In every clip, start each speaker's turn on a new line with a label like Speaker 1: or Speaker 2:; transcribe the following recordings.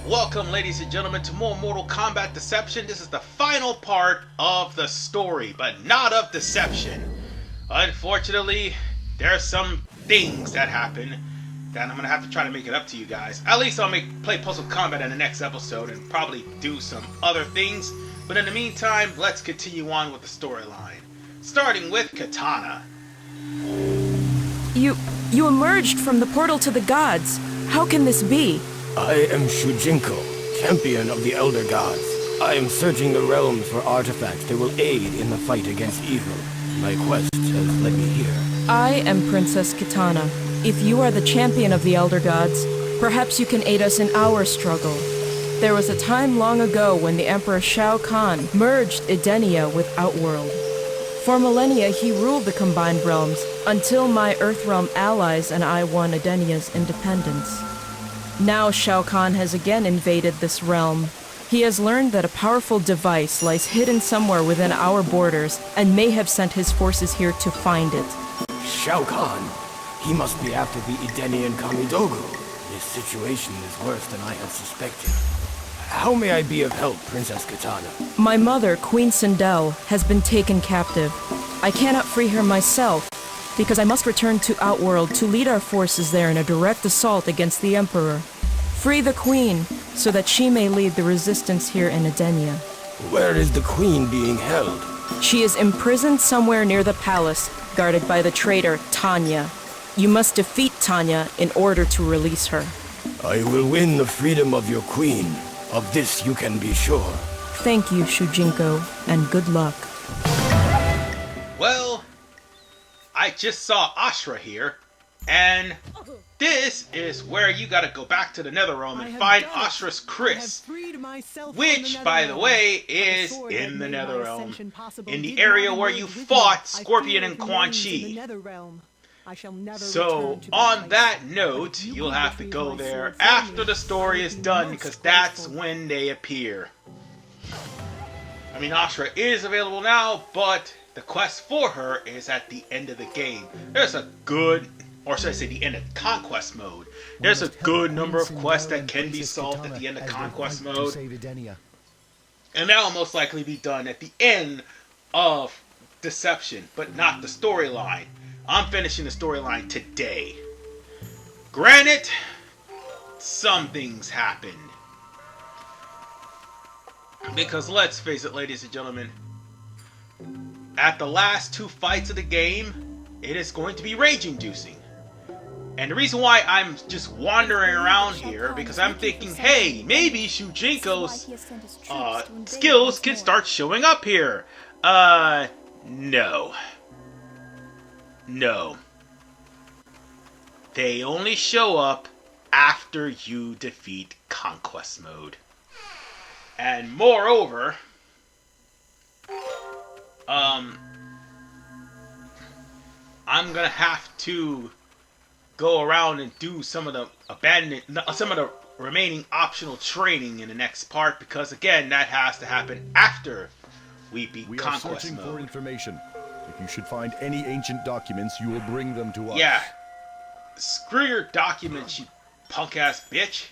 Speaker 1: Welcome, ladies and gentlemen, to more Mortal Kombat Deception. This is the final part of the story, but not of Deception. Unfortunately, there are some things that happen that I'm going to have to try to make it up to you guys. At least I'll play Puzzle Combat in the next episode and probably do some other things. But in the meantime, let's continue on with the storyline. Starting with Katana.
Speaker 2: You emerged from the portal to the gods. How can this be?
Speaker 3: I am Shujinko, champion of the Elder Gods. I am searching the realms for artifacts that will aid in the fight against evil. My quest has led me here.
Speaker 2: I am Princess Katana. If you are the champion of the Elder Gods, perhaps you can aid us in our struggle. There was a time long ago when the Emperor Shao Kahn merged Edenia with Outworld. For millennia, he ruled the combined realms until my Earthrealm allies and I won Edenia's independence. Now Shao Kahn has again invaded this realm. He has learned that a powerful device lies hidden somewhere within our borders and may have sent his forces here to find it.
Speaker 3: Shao Kahn? He must be after the Edenian Kamidogu. This situation is worse than I had suspected. How may I be of help, Princess Katana?
Speaker 2: My mother, Queen Sindel, has been taken captive. I cannot free her myself, because I must return to Outworld to lead our forces there in a direct assault against the Emperor. Free the Queen, so that she may lead the resistance here in Edenia.
Speaker 3: Where is the Queen being held?
Speaker 2: She is imprisoned somewhere near the palace, guarded by the traitor, Tanya. You must defeat Tanya in order to release her.
Speaker 3: I will win the freedom of your Queen. Of this you can be sure.
Speaker 2: Thank you, Shujinko, and good luck.
Speaker 1: Well, I just saw Ashra here, and this is where you gotta go back to the Netherrealm and find Ashra's Chris, which, by the way, is in the Netherrealm, in the area where you fought Scorpion and Quan Chi. So, on that note, you'll have to go there after the story is done, because that's when they appear. I mean, Ashra is available now, but the quest for her is at the end of the game. There's a good, or should I say the end of Conquest mode. There's a good number of quests that can be solved at the end of Conquest mode. And that'll most likely be done at the end of Deception, but not the storyline. I'm finishing the storyline today. Granted, some things happened. Because let's face it, ladies and gentlemen, at the last two fights of the game, it is going to be rage-inducing. And the reason why I'm just wandering around here, because I'm thinking, hey, maybe Shujinko's skills can start showing up here. No. No. They only show up after you defeat Conquest mode. And moreover, I'm gonna have to go around and do some of the remaining optional training in the next part, because again, that has to happen after we beat Conquest mode.
Speaker 4: We are searching for information. If you should find any ancient documents, you will bring them to us.
Speaker 1: Yeah. Screw your documents, you punk-ass bitch.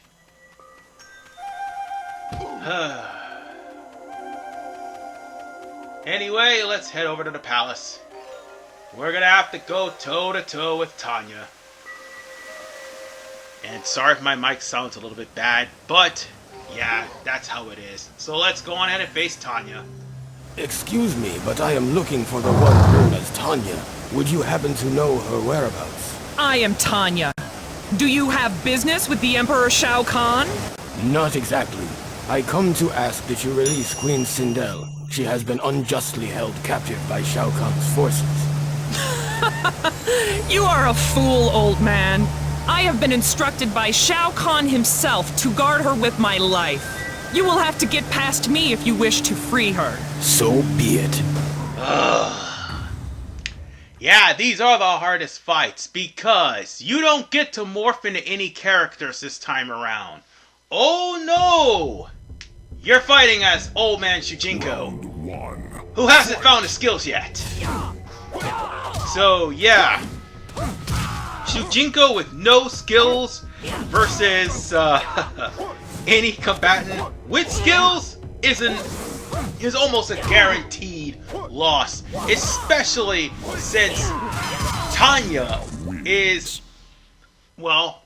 Speaker 1: Anyway, let's head over to the palace. We're gonna have to go toe-to-toe with Tanya. And sorry if my mic sounds a little bit bad, but yeah, that's how it is. So let's go on ahead and face Tanya.
Speaker 3: Excuse me, but I am looking for the one known as Tanya. Would you happen to know her whereabouts?
Speaker 5: I am Tanya. Do you have business with the Emperor Shao Kahn?
Speaker 3: Not exactly. I come to ask that you release Queen Sindel. She has been unjustly held captive by Shao Kahn's forces.
Speaker 5: You are a fool, old man. I have been instructed by Shao Kahn himself to guard her with my life. You will have to get past me if you wish to free her.
Speaker 3: So be it.
Speaker 1: Yeah, these are the hardest fights, because you don't get to morph into any characters this time around. Oh no! You're fighting as Old Man Shujinko, who hasn't found his skills yet. So yeah, Shujinko with no skills versus any combatant with skills is almost a guaranteed loss, especially since Tanya is, well,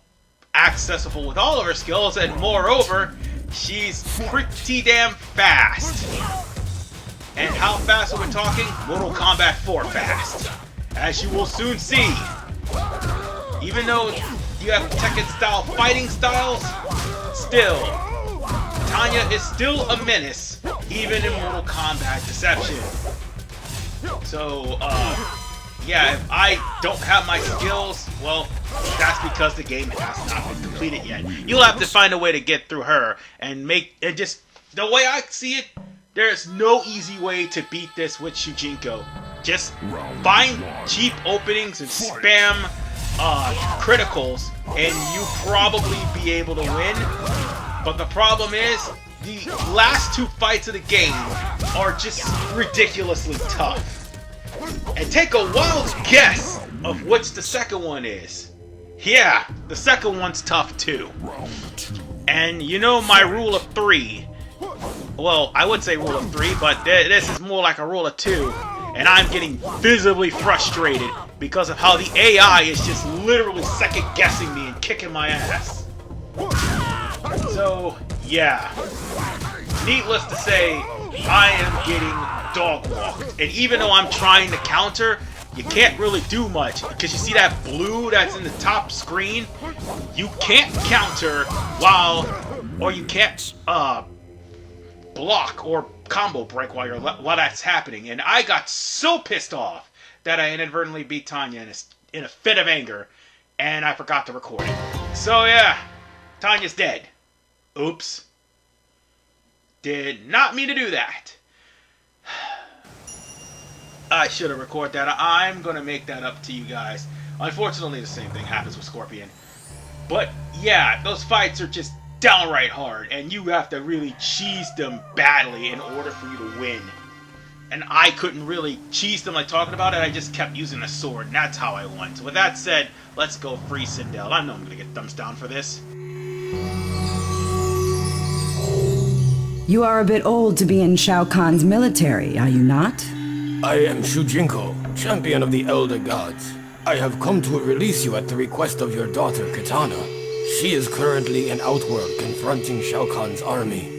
Speaker 1: accessible with all of her skills, and moreover, she's pretty damn fast. And how fast are we talking? Mortal Kombat 4 fast, as you will soon see. Even though you have Tekken-style fighting styles, still, Tanya is still a menace, even in Mortal Kombat Deception. So, yeah, if I don't have my skills, well, that's because the game has not been completed yet. You'll have to find a way to get through her, and just, the way I see it, there's no easy way to beat this with Shujinko. Just find cheap openings and spam criticals, and you probably be able to win. But the problem is, the last two fights of the game are just ridiculously tough. And take a wild guess of which the second one is. Yeah, the second one's tough too. And you know my rule of 3. Well, I would say rule of 3, but this is more like a rule of 2. And I'm getting visibly frustrated because of how the AI is just literally second guessing me and kicking my ass. So, yeah. Needless to say, I am getting dog walked. And even though I'm trying to counter, you can't really do much. Because you see that blue that's in the top screen? You can't counter or you can't block or combo break while that's happening. And I got so pissed off that I inadvertently beat Tanya in a fit of anger, and I forgot to record it. So yeah, Tanya's dead. Oops. Did not mean to do that. I should have recorded that. I'm going to make that up to you guys. Unfortunately, the same thing happens with Scorpion. But yeah, those fights are just downright hard, and you have to really cheese them badly in order for you to win. And I couldn't really cheese them like talking about it. I just kept using a sword, and that's how I won. So with that said, let's go free Sindel. I know I'm going to get thumbs down for this.
Speaker 6: You are a bit old to be in Shao Kahn's military, are you not?
Speaker 3: I am Shujinko, champion of the Elder Gods. I have come to release you at the request of your daughter, Kitana. She is currently in Outworld confronting Shao Kahn's army.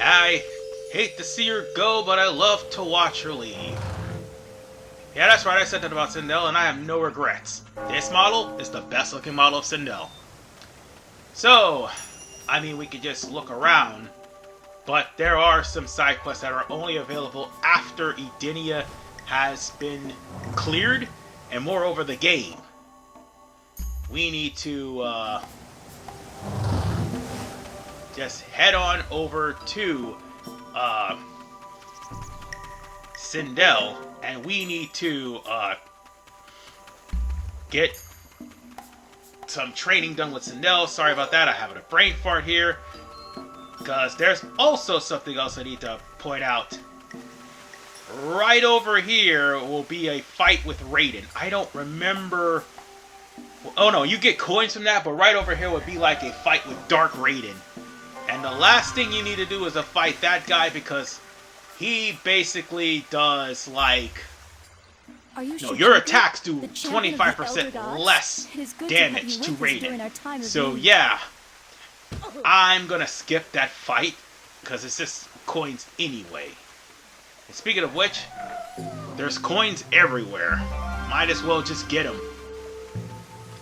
Speaker 1: I hate to see her go, but I love to watch her leave. Yeah, that's right, I said that about Sindel, and I have no regrets. This model is the best looking model of Sindel. So, I mean, we could just look around, but there are some side quests that are only available after Edenia has been cleared, and moreover, the game. We need to, just head on over to, Sindel, and we need to get some training done with Sindel. Sorry about that, I have a brain fart here. Because there's also something else I need to point out. Right over here will be a fight with Raiden. I don't remember... Oh no, you get coins from that, but right over here would be like a fight with Dark Raiden. And the last thing you need to do is to fight that guy because he basically does like... No, your attacks do 25% less damage to Raiden. So yeah, I'm gonna skip that fight because it's just coins anyway. And speaking of which, there's coins everywhere. Might as well just get them.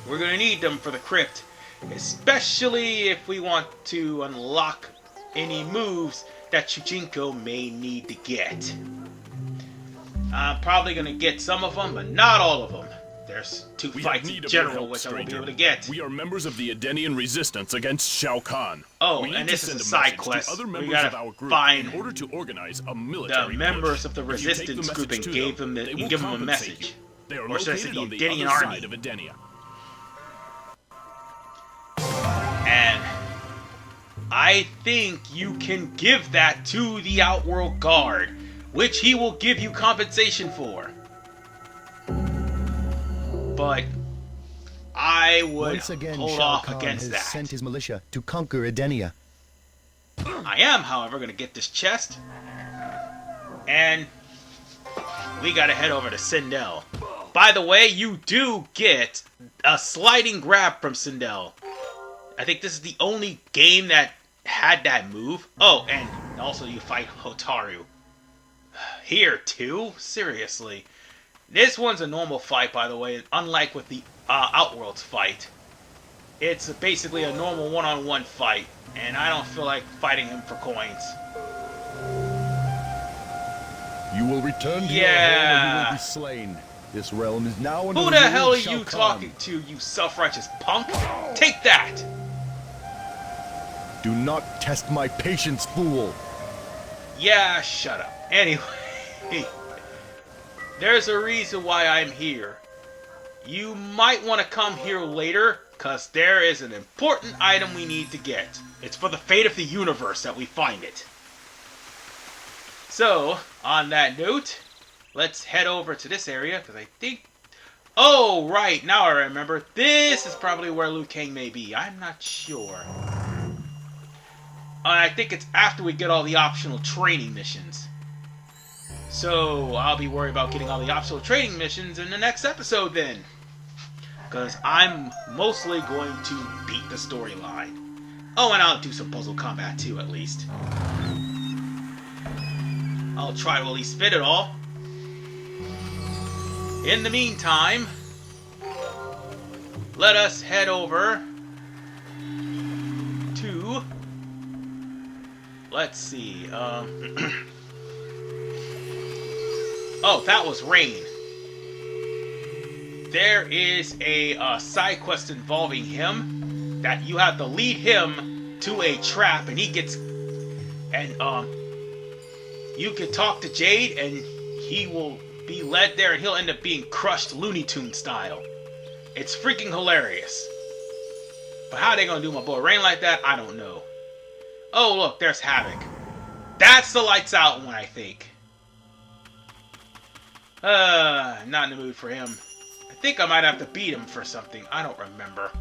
Speaker 1: We're gonna need them for the crypt, especially if we want to unlock any moves that Shujinko may need to get. I'm probably going to get some of them, but not all of them. There's 2 fights in general which I won't be able to get.
Speaker 4: We are members of the Edenian resistance against Shao Kahn.
Speaker 1: Oh, and this is a side quest. We gotta find
Speaker 4: in order to organize a military
Speaker 1: the members of the resistance group and give them a message. Or should I say the Edenian army.
Speaker 4: Of Edenia.
Speaker 1: And I think you can give that to the Outworld Guard, which he will give you compensation for. But I would
Speaker 4: Once again,
Speaker 1: hold
Speaker 4: Shao
Speaker 1: off
Speaker 4: Kahn
Speaker 1: against
Speaker 4: has
Speaker 1: that.
Speaker 4: sent his militia to conquer Edenia.
Speaker 1: I am, however, going to get this chest. And we got to head over to Sindel. By the way, you do get a sliding grab from Sindel. I think this is the only game that had that move. Oh, and also you fight Hotaru. Here, too? Seriously. This one's a normal fight, by the way, unlike with the Outworld's fight. It's basically a normal one-on-one fight, and I don't feel like fighting him for coins.
Speaker 4: You will return to your home or you will be slain. This realm is now under
Speaker 1: Who
Speaker 4: the
Speaker 1: the
Speaker 4: rule
Speaker 1: hell are
Speaker 4: of Shao
Speaker 1: you
Speaker 4: Kahn.
Speaker 1: talking to, you self-righteous punk? Take that!
Speaker 4: Do not test my patience, fool.
Speaker 1: Yeah, shut up. Anyway, there's a reason why I'm here. You might want to come here later, because there is an important item we need to get. It's for the fate of the universe that we find it. So, on that note, let's head over to this area, because I think... Oh, right, now I remember. This is probably where Liu Kang may be. I'm not sure. I think it's after we get all the optional training missions. So, I'll be worried about getting all the optional training missions in the next episode then. Because I'm mostly going to beat the storyline. Oh, and I'll do some puzzle combat too, at least. I'll try to at least fit it all. In the meantime, let us head over to... Let's see, Oh, that was Rain. There is a side quest involving him that you have to lead him to a trap, and he gets... And, you can talk to Jade, and he will be led there, and he'll end up being crushed Looney Tune style. It's freaking hilarious. But how they gonna do my boy Rain like that, I don't know. Oh, look, there's Havoc. That's the lights out one, I think. Not in the mood for him. I think I might have to beat him for something. I don't remember.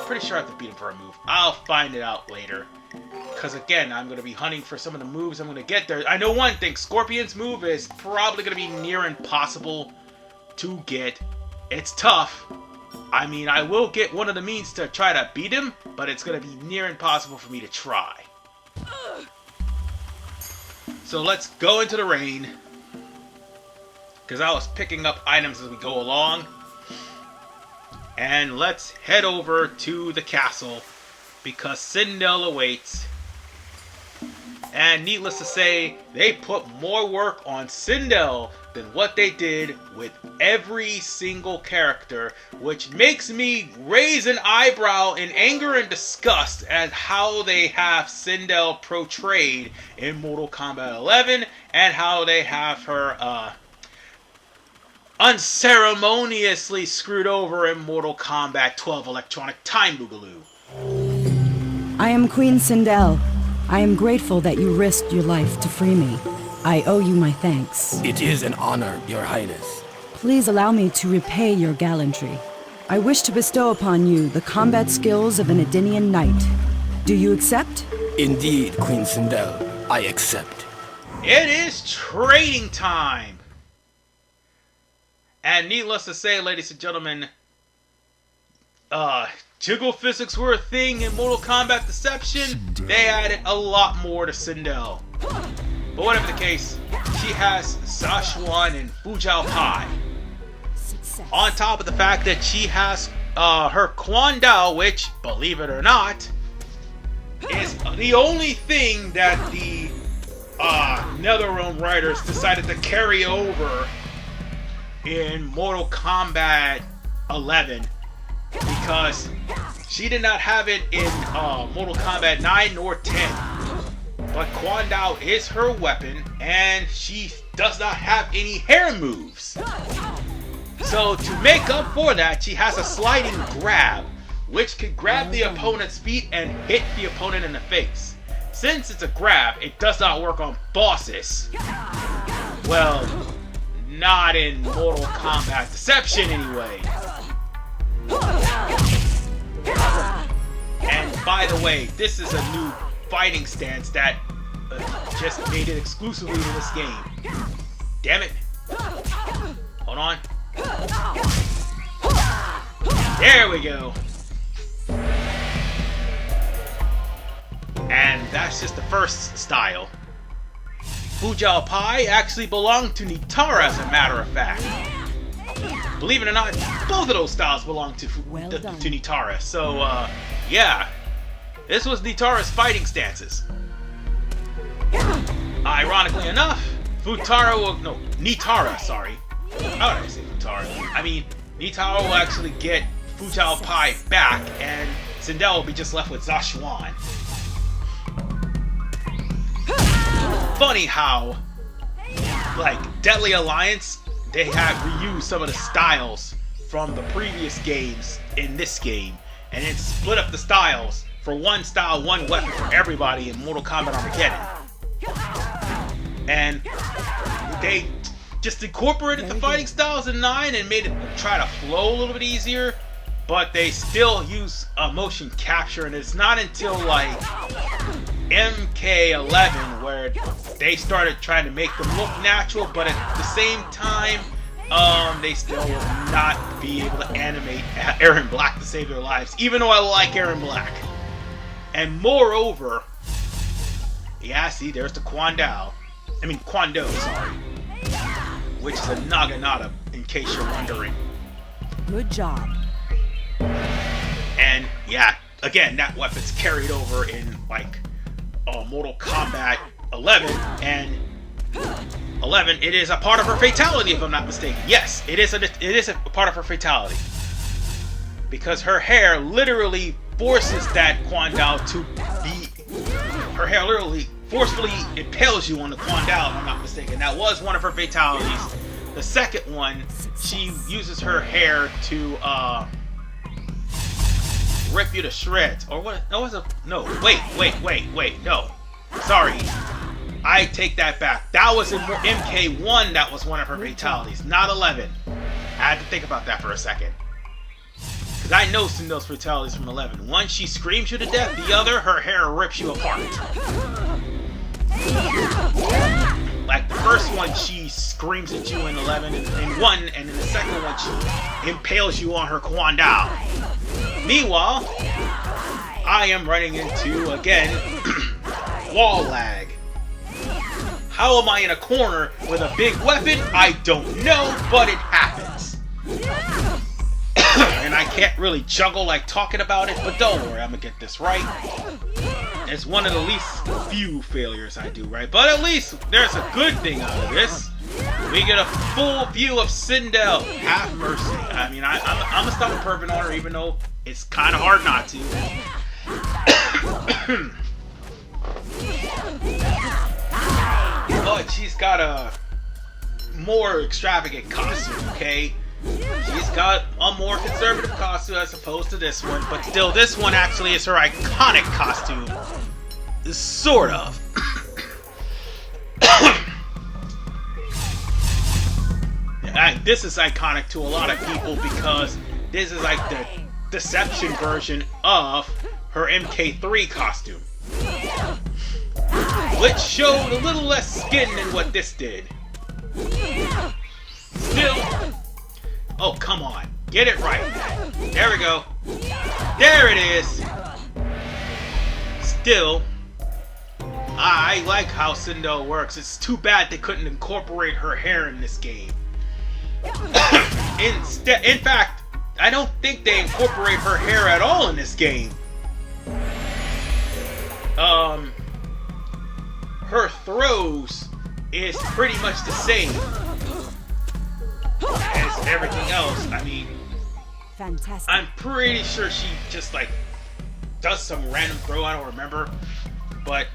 Speaker 1: Pretty sure I have to beat him for a move. I'll find it out later. Because again, I'm going to be hunting for some of the moves I'm going to get there. I know one thing. Scorpion's move is probably going to be near impossible to get. It's tough. I mean, I will get one of the means to try to beat him, but it's going to be near impossible for me to try. So let's go into the rain. Because I was picking up items as we go along. And let's head over to the castle. Because Sindel awaits. And needless to say, they put more work on Sindel than what they did with every single character, which makes me raise an eyebrow in anger and disgust at how they have Sindel portrayed in Mortal Kombat 11 and how they have her unceremoniously screwed over in Mortal Kombat 12 Electronic Time Boogaloo.
Speaker 6: I am Queen Sindel. I am grateful that you risked your life to free me. I owe you my thanks.
Speaker 3: It is an honor, Your Highness.
Speaker 6: Please allow me to repay your gallantry. I wish to bestow upon you the combat skills of an Edenian knight. Do you accept?
Speaker 3: Indeed, Queen Sindel, I accept.
Speaker 1: It is trading time! And needless to say, ladies and gentlemen, jiggle physics were a thing in Mortal Kombat Deception. They added a lot more to Sindel. But whatever the case, she has Szechuan and Fujao Pai. On top of the fact that she has her Quan Dao, which, believe it or not, is the only thing that the NetherRealm writers decided to carry over in Mortal Kombat 11. Because she did not have it in Mortal Kombat 9 nor 10. But Quan Dao is her weapon, and she does not have any hair moves. So to make up for that, she has a sliding grab, which can grab the opponent's feet and hit the opponent in the face. Since it's a grab, it does not work on bosses. Well, not in Mortal Kombat Deception anyway. And by the way, this is a new fighting stance that just made it exclusively to this game. Damn it. Hold on. There we go. And that's just the first style. Fujao Pai actually belonged to Nitara, as a matter of fact. Believe it or not, both of those styles belong to Nitara. So, yeah. This was Nitara's fighting stances. Ironically enough, Nitara, sorry. How did I say Futara? I mean, Nitara will actually get Fujao Pai back, and Sindel will be just left with Zashuan. Funny how, like, Deadly Alliance, they have reused some of the styles from the previous games in this game, and it split up the styles for one style, one weapon for everybody in Mortal Kombat Armageddon. And they just incorporated the fighting styles in 9 and made it try to flow a little bit easier, but they still use motion capture, and it's not until like MK11 where they started trying to make them look natural, but at the same time, they still will not be able to animate Aaron Black to save their lives, even though I like Aaron Black. And moreover, yeah, see, there's the Kwando, sorry. Which is a Naginata, in case you're wondering.
Speaker 6: Good job.
Speaker 1: And yeah, again, that weapon's carried over in like Mortal Kombat 11, and 11, it is a part of her fatality, if I'm not mistaken. Yes, it is a part of her fatality, because her hair literally forces that Kwando to be. Her hair literally forcefully impales you on the Kwando, if I'm not mistaken. That was one of her fatalities. The second one, she uses her hair to rip you to shreds. Or what? No, wait, no. Sorry. I take that back. That was in MK1, that was one of her fatalities, not 11. I had to think about that for a second. Because I know some of those fatalities from 11. One, she screams you to death. The other, her hair rips you apart. Like the first one, she screams at you in 11 in 1, and in the second one, she impales you on her Kwando. Meanwhile, I am running into, again, wall lag. How am I in a corner with a big weapon? I don't know, but it happens. And I can't really juggle like talking about it, but don't worry, I'm gonna get this right. It's one of the least few failures I do right, but at least there's a good thing out of this. We get a full view of Sindel. Have mercy. I mean, I'm a stomach pervert on her, even though it's kind of hard not to. But she's got a more extravagant costume, okay? She's got a more conservative costume as opposed to this one, but still, this one actually is her iconic costume. Sort of. This is iconic to a lot of people because this is like the Deception version of her MK3 costume, which showed a little less skin than what this did. Still, oh come on, get it right. There we go. There it is. Still, I like how Sindel works. It's too bad they couldn't incorporate her hair in this game. In fact, I don't think they incorporate her hair at all in this game. Her throws is pretty much the same as everything else. I mean,
Speaker 6: Fantastic.
Speaker 1: I'm pretty sure she just like does some random throw, I don't remember, but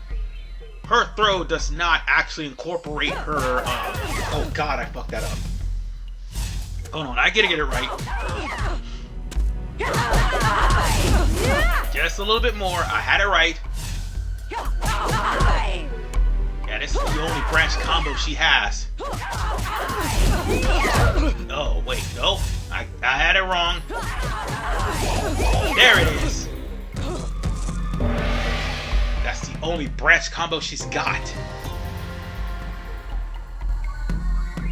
Speaker 1: her throw does not actually incorporate her, oh god, I fucked that up. Hold on, I gotta get it right. Just a little bit more. I had it right. Yeah, this is the only branch combo she has. Oh, wait, no. I had it wrong. There it is. That's the only branch combo she's got.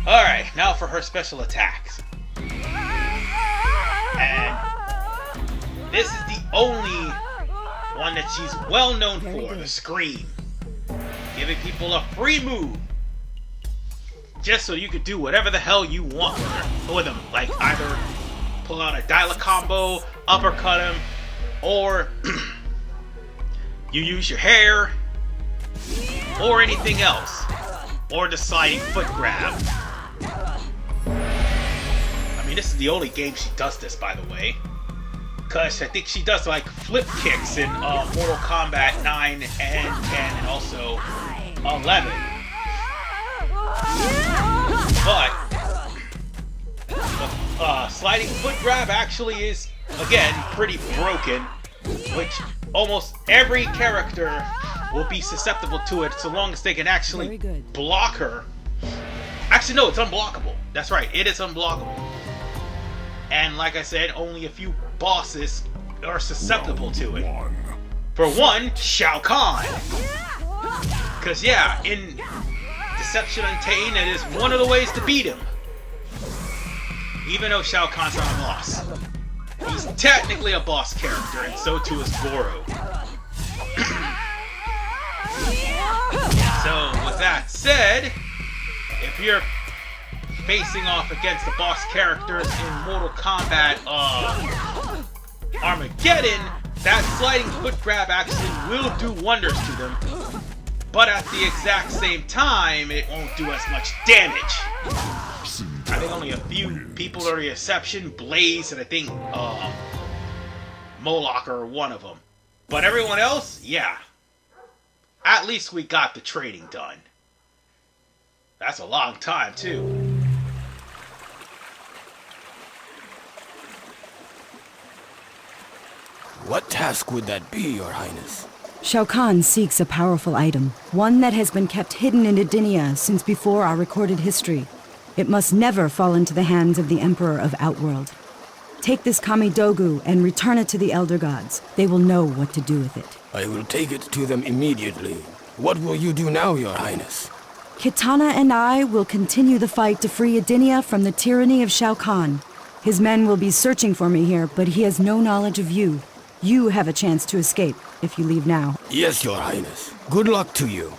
Speaker 1: Alright, now for her special attacks. And this is the only one that she's well known for, the Scream. Giving people a free move. Just so you could do whatever the hell you want with them. Like either pull out a dial-up combo, uppercut him, or you use your hair, or anything else. Or the sliding foot grab. I mean, this is the only game she does this, by the way. Because I think she does like flip kicks in Mortal Kombat 9 and 10 and also 11. But the sliding foot grab actually is, again, pretty broken. Which almost every character will be susceptible to it so long as they can actually block her. Actually, no, it's unblockable. That's right, it is unblockable. And like I said, only a few bosses are susceptible to it. For one, Shao Kahn. Because yeah, in Deception and Tanya, it is one of the ways to beat him. Even though Shao Kahn's not a boss. He's technically a boss character, and so too is Goro. So, with that said, if you're facing off against the boss characters in Mortal Kombat Armageddon, that sliding foot grab actually will do wonders to them. But at the exact same time, it won't do as much damage. I think only a few people are the exception. Blaze and I think Moloch are one of them. But everyone else, yeah. At least we got the training done. That's a long time, too.
Speaker 3: What task would that be, Your Highness?
Speaker 6: Shao Kahn seeks a powerful item, one that has been kept hidden in Edenia since before our recorded history. It must never fall into the hands of the Emperor of Outworld. Take this Kamidogu and return it to the Elder Gods. They will know what to do with it.
Speaker 3: I will take it to them immediately. What will you do now, Your Highness?
Speaker 6: Kitana and I will continue the fight to free Edenia from the tyranny of Shao Kahn. His men will be searching for me here, but he has no knowledge of you. You have a chance to escape if you leave now.
Speaker 3: Yes, Your Highness. Good luck to you.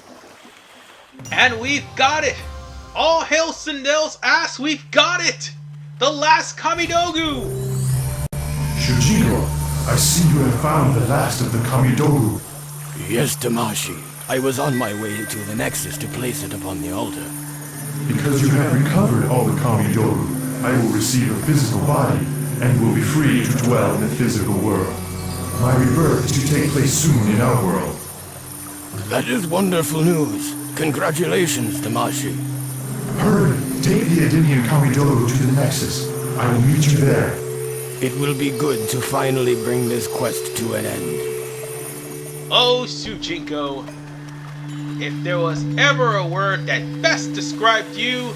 Speaker 1: And we've got it! All hail Sindel's ass, we've got it! The last Kamidogu!
Speaker 7: Shujinko, I see you have found the last of the Kamidogu.
Speaker 3: Yes, Damashi. I was on my way to the Nexus to place it upon the altar.
Speaker 7: Because you have recovered all the Kamidogu, I will receive a physical body and will be free to dwell in the physical world. My rebirth is to take place soon in our world.
Speaker 3: That is wonderful news. Congratulations, Damashi.
Speaker 7: Hurry, take the Edenian Kamidogu to the Nexus. I will meet you there.
Speaker 3: It will be good to finally bring this quest to an end.
Speaker 1: Oh, Shujinko. If there was ever a word that best described you,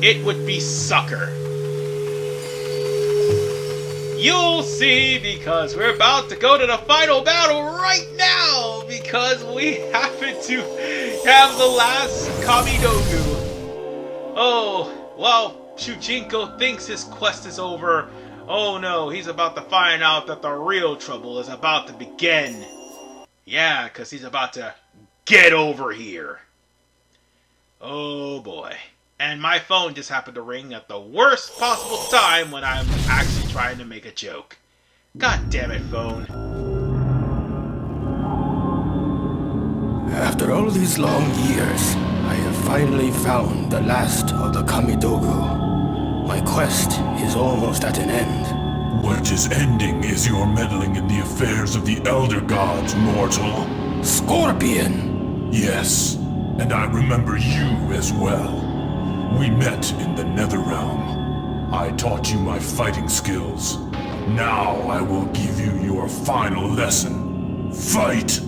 Speaker 1: it would be sucker. You'll see, because we're about to go to the final battle right now, because we happen to have the last Kamidogu. Oh, while Shujinko thinks his quest is over, oh no, he's about to find out that the real trouble is about to begin. Yeah, because he's about to get over here. Oh boy. And my phone just happened to ring at the worst possible time when I'm actually trying to make a joke. God damn it, phone.
Speaker 3: After all these long years, I have finally found the last of the Kamidogu. My quest is almost at an end.
Speaker 7: What is ending is your meddling in the affairs of the Elder Gods, mortal.
Speaker 3: Scorpion!
Speaker 7: Yes, and I remember you as well. We met in the Netherrealm. I taught you my fighting skills.
Speaker 8: Now I will give you your final lesson. Fight!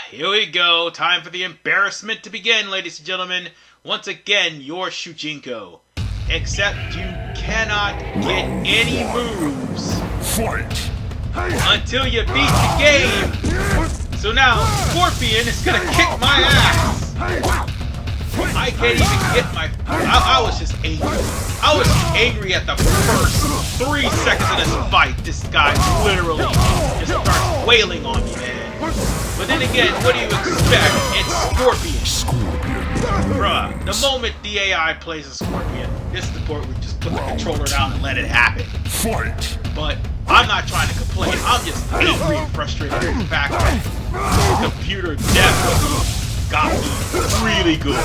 Speaker 1: Here we go. Time for the embarrassment to begin, ladies and gentlemen. Once again, your Shujinko. Except you cannot get any moves.
Speaker 8: Fight!
Speaker 1: Until you beat the game. So now, Scorpion is gonna kick my ass. I can't even get my... I was just angry. I was angry at the first 3 seconds of this fight. This guy literally just starts wailing on me, man. But then again, what do you expect? It's Scorpion. Bruh, the moment the AI plays a Scorpion, this is the point where we just put the controller down and let it happen.
Speaker 8: Fight!
Speaker 1: But I'm not trying to complain. I'm just angry and frustrated at the fact that computer definitely got me really good.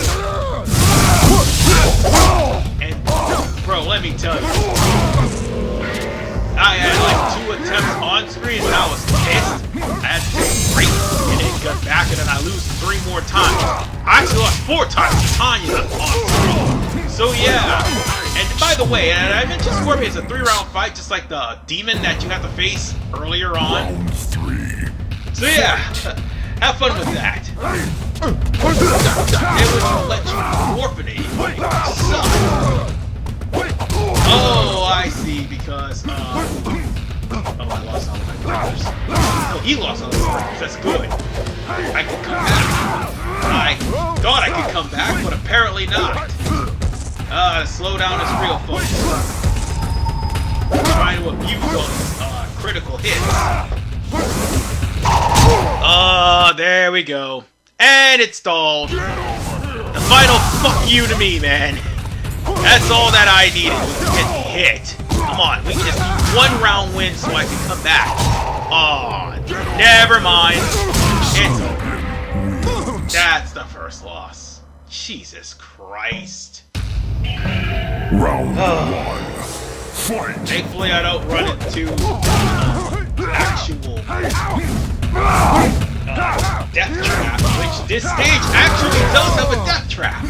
Speaker 1: And, bro, let me tell you, I had like 2 attempts on screen and I was pissed. I had to take a break and then got back and then I lose 3 more times. I actually lost 4 times to Tanya on screen. So yeah. And by the way, and I mentioned Scorpion is a 3-round fight just like the demon that you have to face earlier on.
Speaker 8: Round 3.
Speaker 1: So yeah, have fun with that. It would let you orphan anybody. Oh, I see, because, oh, I lost all of my brothers. No, he lost all of his brothers, that's good. I could come back. I thought I could come back, but apparently not. Slow down is real, folks. I'm trying to abuse all these, critical hits. There we go. And it stalled. The final fuck you to me, man. That's all that I needed was to get hit. Come on, we can just do 1 round win so I can come back. Aw, never mind. It's over. That's the first loss. Jesus Christ.
Speaker 8: Round 1. Fight!
Speaker 1: Thankfully, I don't run into actual death trap, which this stage actually does have a death trap.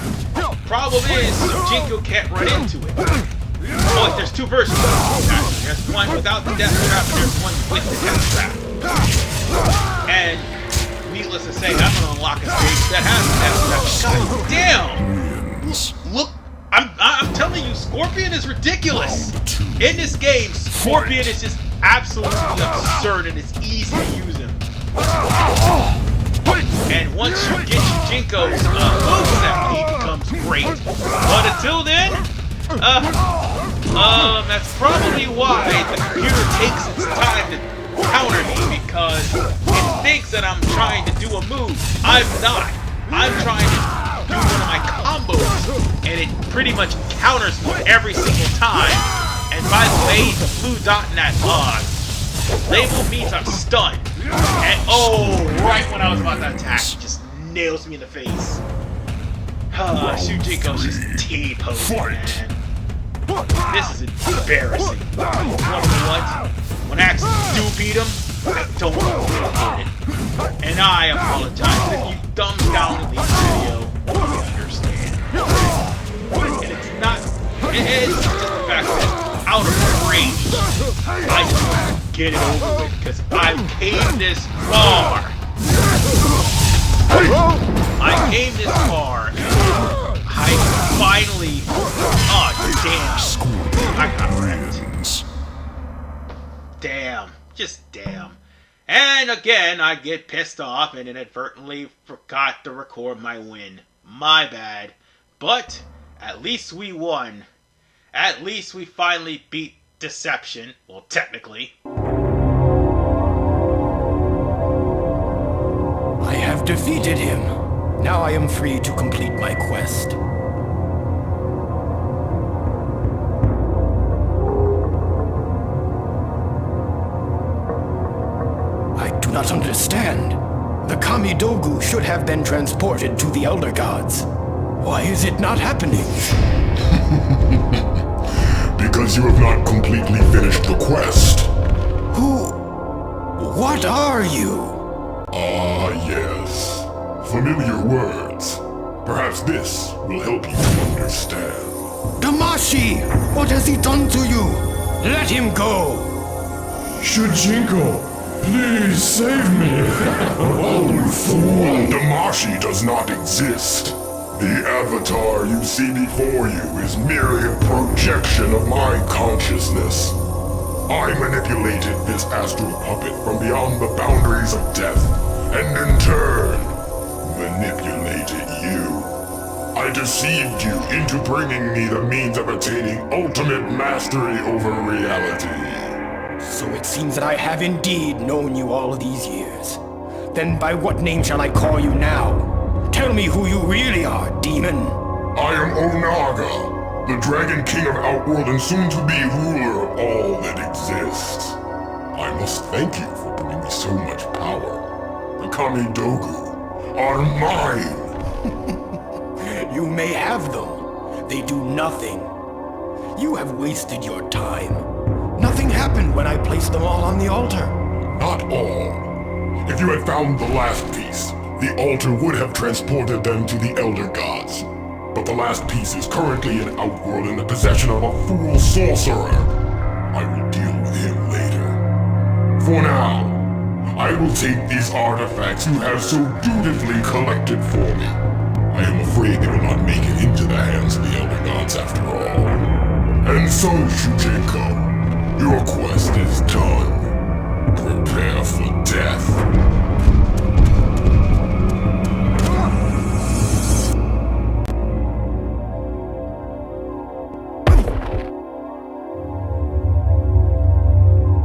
Speaker 1: Problem is, Shujinko can't run into it. Oh, wait, there's 2 versions. Actually, there's one without the death trap, and there's one with the death trap. And needless to say, I'm gonna unlock a stage that has the death trap. God damn! Look, I'm telling you, Scorpion is ridiculous. In this game, Scorpion is just absolutely absurd, and it's easy to use him. And once you get Shujinko's moveset, he becomes great. But until then, that's probably why the computer takes its time to counter me, because it thinks that I'm trying to do a move. I'm not. I'm trying to do one of my combos, and it pretty much counters me every single time. And by the way, the blue dot in that label means I'm stunned. And oh, right when I was about to attack, he just nails me in the face. Shujinko's just T-posing, man. This is embarrassing. You wanna know what? When I actually do beat him, I don't record it. And I apologize if you thumbs down in the video. You understand. And it's not. It's just the fact that out of rage, I just want to get it over with because I came this far. I came this far. I finally. Oh damn! I got wrecked. Damn, just damn. And again, I get pissed off and inadvertently forgot to record my win. My bad. But at least we won. At least we finally beat Deception. Well, technically.
Speaker 3: I have defeated him. Now I am free to complete my quest. I do not understand. The Kamidogu should have been transported to the Elder Gods. Why is it not happening?
Speaker 8: Because you have not completely finished the quest.
Speaker 3: What are you?
Speaker 8: Ah, yes. Familiar words. Perhaps this will help you to understand.
Speaker 3: Damashi! What has he done to you? Let him go!
Speaker 7: Shujinko, please save me.
Speaker 8: Oh, fool! Damashi does not exist. The avatar you see before you is merely a projection of my consciousness. I manipulated this astral puppet from beyond the boundaries of death, and in turn, manipulated you. I deceived you into bringing me the means of attaining ultimate mastery over reality.
Speaker 3: So it seems that I have indeed known you all these years. Then by what name shall I call you now? Tell me who you really are, demon.
Speaker 8: I am Onaga, the Dragon King of Outworld and soon-to-be ruler of all that exists. I must thank you for bringing me so much power. The Kamidogu are mine.
Speaker 3: You may have them. They do nothing. You have wasted your time. Nothing happened when I placed them all on the altar.
Speaker 8: Not all. If you had found the last piece, the altar would have transported them to the Elder Gods. But the last piece is currently in Outworld in the possession of a fool sorcerer. I will deal with him later. For now, I will take these artifacts you have so dutifully collected for me. I am afraid they will not make it into the hands of the Elder Gods after all. And so, Shujinko, your quest is done. Prepare for death.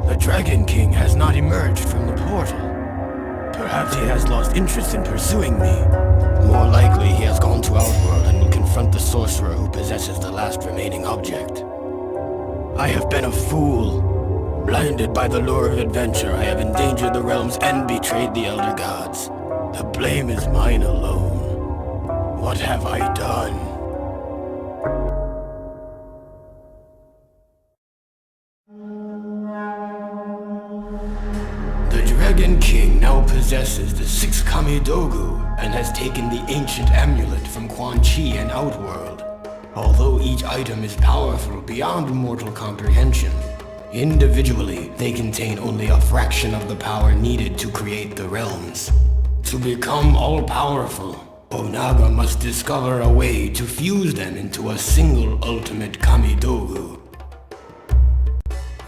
Speaker 3: The Dragon King has not emerged from the portal. Perhaps he has lost interest in pursuing me. More likely, he has gone to Outworld and will confront the sorcerer who possesses the last remaining object. I have been a fool. Blinded by the lure of adventure, I have endangered the realms and betrayed the Elder Gods. The blame is mine alone. What have I done? The Dragon King now possesses the 6 Kamidogu and has taken the ancient amulet from Quan Chi and Outworld. Although each item is powerful beyond mortal comprehension, individually they contain only a fraction of the power needed to create the realms. To become all-powerful, Onaga must discover a way to fuse them into a single ultimate Kamidogu.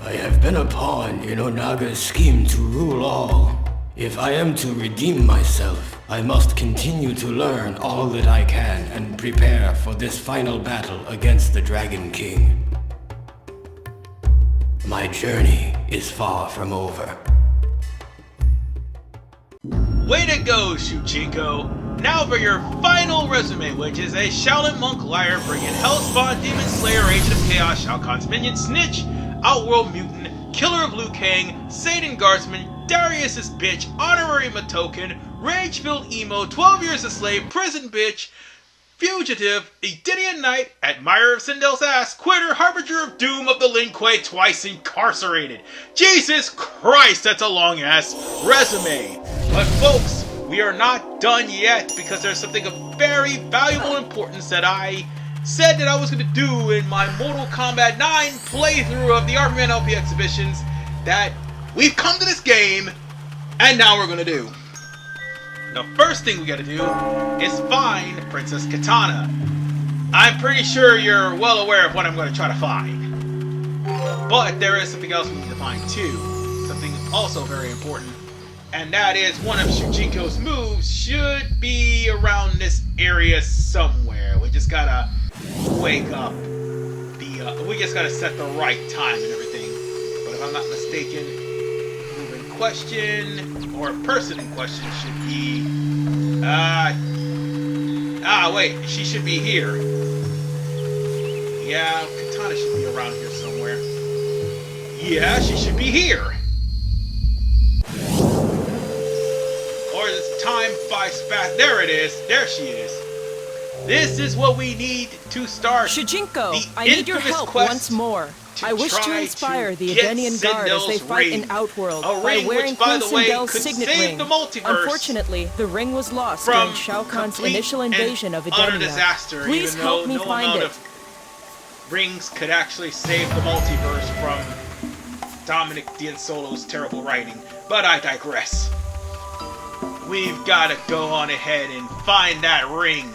Speaker 3: I have been a pawn in Onaga's scheme to rule all. If I am to redeem myself, I must continue to learn all that I can and prepare for this final battle against the Dragon King. My journey is far from over.
Speaker 1: Way to go, Shujinko! Now for your final resume, which is a Shaolin Monk Liar bringing Hellspawn, Demon Slayer, Agent of Chaos, Shao Kahn's Minion, Snitch, Outworld Mutant, Killer of Liu Kang, Satan Guardsman, Darius's Bitch, Honorary Matoken, Rage-Filled Emo, 12 Years a Slave, Prison Bitch, Fugitive, Edenian Knight, Admirer of Sindel's Ass, Quitter, Harbinger of Doom of the Lin Kuei, twice incarcerated. Jesus Christ, that's a long-ass resume. But folks, we are not done yet because there's something of very valuable importance that I said that I was going to do in my Mortal Kombat 9 playthrough of the RVMan LP exhibitions that we've come to this game and now we're going to do. The first thing we got to do is find Princess Kitana. I'm pretty sure you're well aware of what I'm going to try to find. But there is something else we need to find too. Something also very important. And that is one of Shujinko's moves should be around this area somewhere. We just gotta wake up we just gotta set the right time and everything. But if I'm not mistaken, move in question, or person in question should be, wait, she should be here. Yeah, Kitana should be around here somewhere. Yeah, she should be here. Or this time flies fast. There it is. There she is. This is what we need to start.
Speaker 2: Shujinko, I need your help once more. I wish to inspire the Edenian Guard as they fight in Outworld by wearing Queen Sindel's signet ring. Unfortunately, the ring was lost during Shao Kahn's initial invasion of Edenia. Please help me find it.
Speaker 1: rings could actually save the multiverse from Dominic D'Ansolo's terrible writing, but I digress. We've got to go on ahead and find that ring.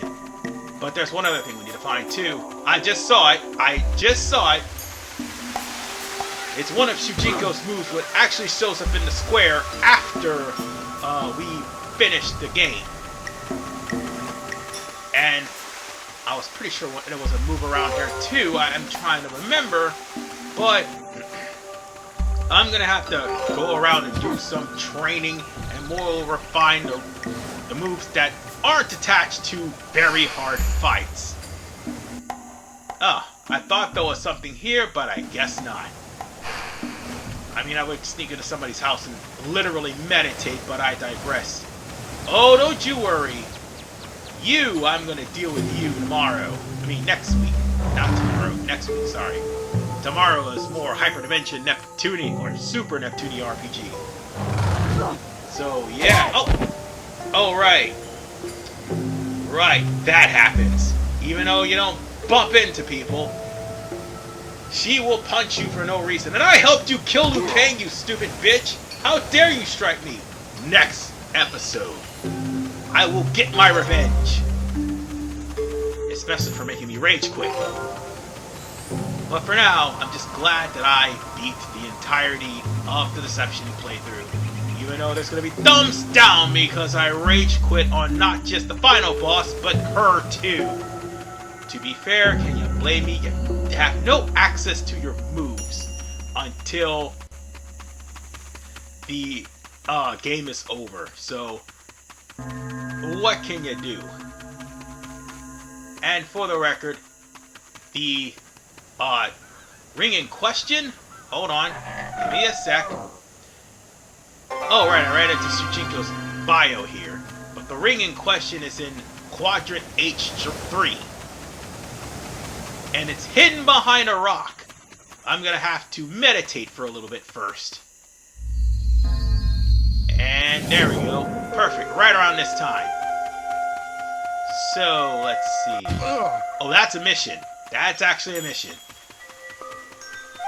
Speaker 1: But there's one other thing we need to find too. I just saw it. It's one of Shujinko's moves, what actually shows up in the square after we finish the game. And I was pretty sure there was a move around here too. I'm trying to remember, but I'm gonna have to go around and do some training and moreover find the moves that aren't attached to very hard fights. I thought there was something here, but I guess not. I mean, I would sneak into somebody's house and literally meditate, but I digress. Oh, don't you worry. I'm gonna deal with you tomorrow. I mean, next week. Not tomorrow. Next week, sorry. Tomorrow is more Hyperdimension Neptunian or Super Neptunian RPG. So, yeah. Oh, right. Right, that happens. Even though you don't bump into people, she will punch you for no reason. And I helped you kill Liu Kang, you stupid bitch! How dare you strike me? Next episode, I will get my revenge. Especially for making me rage quit. But for now, I'm just glad that I beat the entirety of the Deception playthrough. Even though there's gonna be thumbs down because I rage quit on not just the final boss, but her too. To be fair, can you blame me? You have no access to your moves until the game is over. So, what can you do? And for the record, the ring in question, hold on, give me a sec. Oh, right, I ran into Shujinko's bio here. But the ring in question is in Quadrant H3. And it's hidden behind a rock. I'm gonna have to meditate for a little bit first. And there we go. Perfect, right around this time. So, let's see. Oh, that's a mission. That's actually a mission.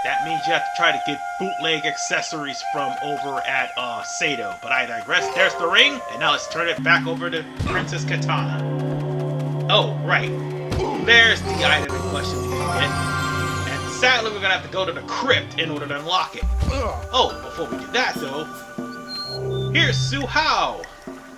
Speaker 1: That means you have to try to get bootleg accessories from over at Sato. But I digress. There's the ring, and now let's turn it back over to Princess Katana. Oh, right. There's the item in question we can get. And sadly, we're gonna have to go to the crypt in order to unlock it. Oh, before we do that, though, here's Su Hao.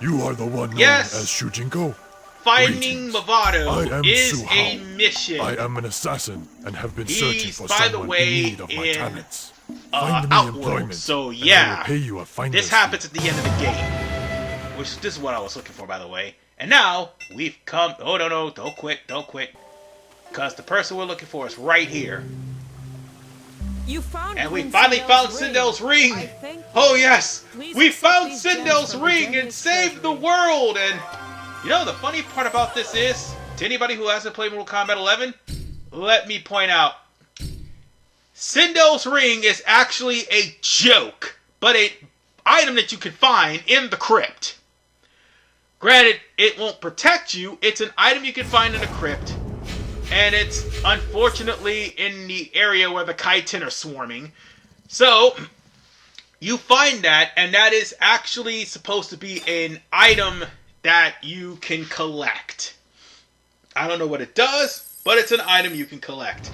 Speaker 8: You are the one known
Speaker 1: Yes.
Speaker 8: as Shujinko?
Speaker 1: Finding
Speaker 8: Greetings.
Speaker 1: Movado
Speaker 8: I am
Speaker 1: is
Speaker 8: Su
Speaker 1: a
Speaker 8: Hao.
Speaker 1: mission.
Speaker 8: I am an assassin and have been searching
Speaker 1: He's,
Speaker 8: for
Speaker 1: by the
Speaker 8: someone
Speaker 1: way,
Speaker 8: in need of my
Speaker 1: in,
Speaker 8: talents. Find me
Speaker 1: Outworld.
Speaker 8: employment,
Speaker 1: So
Speaker 8: and I
Speaker 1: yeah,
Speaker 8: will pay you a finder's
Speaker 1: this happens at the end of the game. Which, this is what I was looking for, by the way. And now, we've come... Oh, no, don't quit. Because the person we're looking for is right here.
Speaker 2: You found
Speaker 1: And we
Speaker 2: Queen
Speaker 1: finally found
Speaker 2: Sindel's
Speaker 1: Sindel's ring!
Speaker 2: I thank you.
Speaker 1: Oh yes!
Speaker 2: Please
Speaker 1: We
Speaker 2: accept
Speaker 1: found
Speaker 2: these gems
Speaker 1: Sindel's
Speaker 2: from the
Speaker 1: ring and
Speaker 2: Danish
Speaker 1: saved the
Speaker 2: treasury.
Speaker 1: world! And, you know, the funny part about this is, to anybody who hasn't played Mortal Kombat 11, let me point out, Sindel's ring is actually a joke, but an item that you can find in the crypt. Granted, it won't protect you, it's an item you can find in the crypt, and it's unfortunately in the area where the Kaiten are swarming. So, you find that, and that is actually supposed to be an item that you can collect. I don't know what it does, but it's an item you can collect.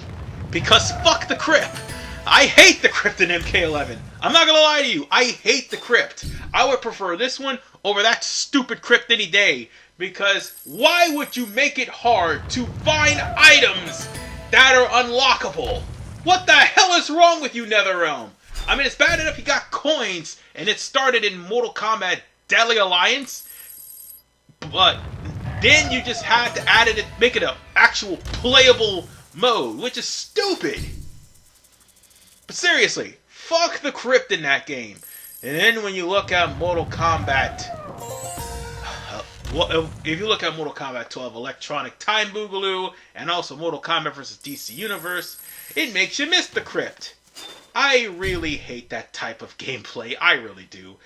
Speaker 1: Because fuck the crypt! I hate the crypt in MK11. I'm not gonna lie to you, I hate the crypt. I would prefer this one over that stupid crypt any day. Because why would you make it hard to find items that are unlockable? What the hell is wrong with you, NetherRealm? I mean, it's bad enough you got coins and it started in Mortal Kombat Deadly Alliance, but then you just had to add it and make it an actual playable mode, which is stupid. But seriously, fuck the crypt in that game. And then when you look at Mortal Kombat... Well, if you look at Mortal Kombat 12 Electronic Time Boogaloo, and also Mortal Kombat vs. DC Universe, it makes you miss the crypt. I really hate that type of gameplay, I really do.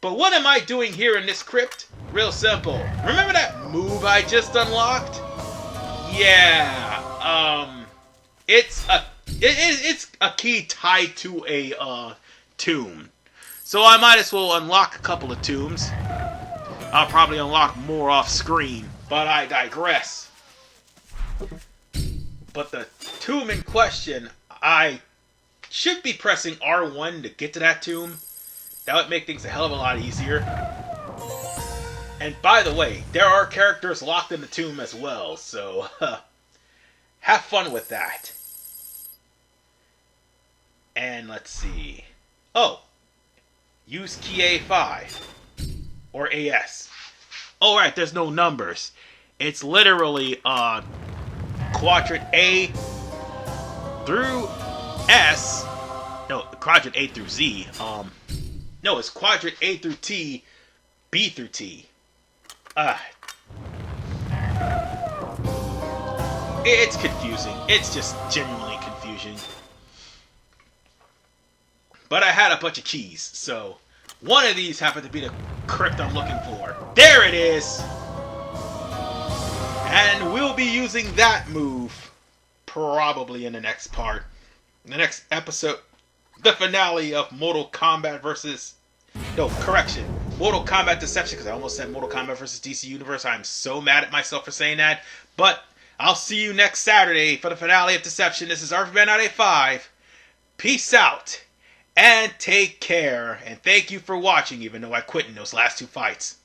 Speaker 1: But what am I doing here in this crypt? Real simple. Remember that move I just unlocked? Yeah, it's a key tied to a tomb. So I might as well unlock a couple of tombs. I'll probably unlock more off screen, but I digress. But the tomb in question, I should be pressing R1 to get to that tomb. That would make things a hell of a lot easier. And by the way, there are characters locked in the tomb as well, so have fun with that. And let's see. Oh, use key A5 or AS. Oh right, there's no numbers. It's literally quadrant A through S. No, quadrant A through Z. No, it's quadrant A through T, B through T. It's confusing. It's just genuinely confusing. But I had a bunch of keys, so one of these happened to be the crypt I'm looking for. There it is! And we'll be using that move probably in the next part. In the next episode, the finale of Mortal Kombat versus... No, correction. Mortal Kombat Deception, because I almost said Mortal Kombat versus DC Universe. I'm so mad at myself for saying that. But I'll see you next Saturday for the finale of Deception. This is RVMan 985. Peace out. And take care. And thank you for watching, even though I quit in those last two fights.